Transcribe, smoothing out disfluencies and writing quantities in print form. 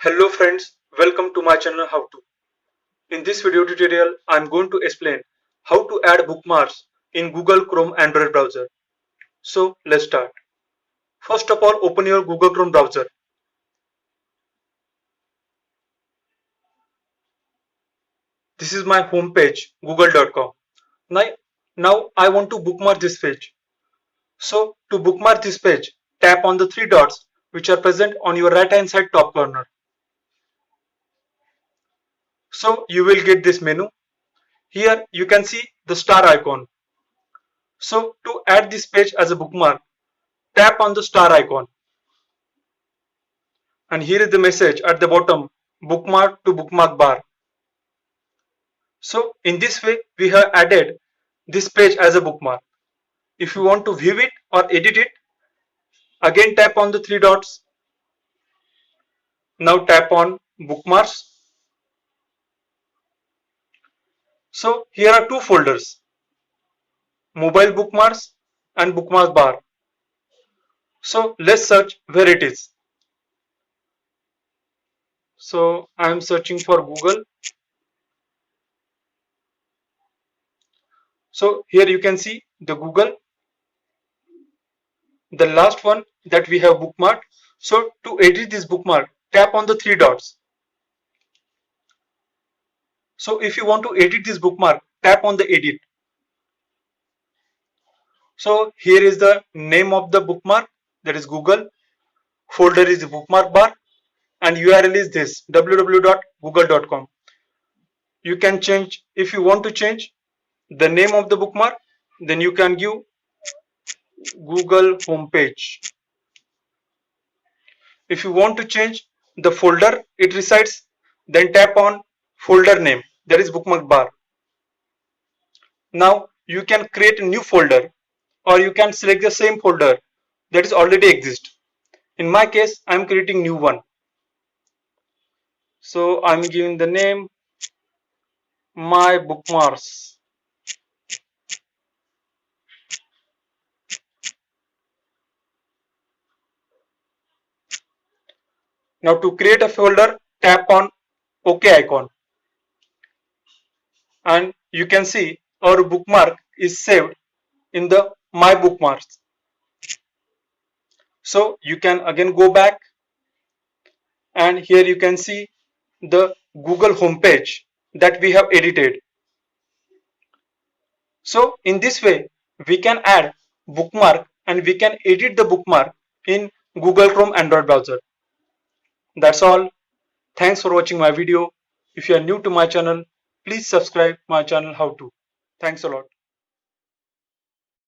Hello friends, welcome to my channel How To. In this video tutorial, I am going to explain how to add bookmarks in Google Chrome Android browser. So let's start. First of all, open your Google Chrome browser. This is my home page, google.com. Now I want to bookmark this page. So to bookmark this page, tap on the three dots which are present on your right hand side top corner. So you will get this menu. Here you can see the star icon. So to add this page as a bookmark, tap on the star icon. And here is the message at the bottom, bookmark to bookmark bar. So in this way, we have added this page as a bookmark. If you want to view it or edit it, again tap on the three dots. Now tap on bookmarks. So here are two folders, mobile bookmarks and bookmark bar. So let's search where it is. So I am searching for Google. So here you can see the Google, the last one that we have bookmarked. So to edit this bookmark, tap on the three dots. So if you want to edit this bookmark, tap on the edit. So here is the name of the bookmark, that is Google. Folder is the bookmark bar and URL is this, www.google.com. You can change, if you want to change the name of the bookmark, then you can give Google homepage. If you want to change the folder it resides, then tap on folder name, that is bookmark bar. Now you can create a new folder or you can select the same folder that is already exist. In my case, I am creating new one. So I am giving the name my bookmarks. Now to create a folder, tap on OK icon. And you can see our bookmark is saved in the my bookmarks. So you can again go back and here you can see the Google homepage that we have edited. So in this way we can add bookmark and we can edit the bookmark in Google Chrome Android browser. That's all. Thanks for watching my video. If you are new to my channel, please subscribe my channel How To. Thanks a lot.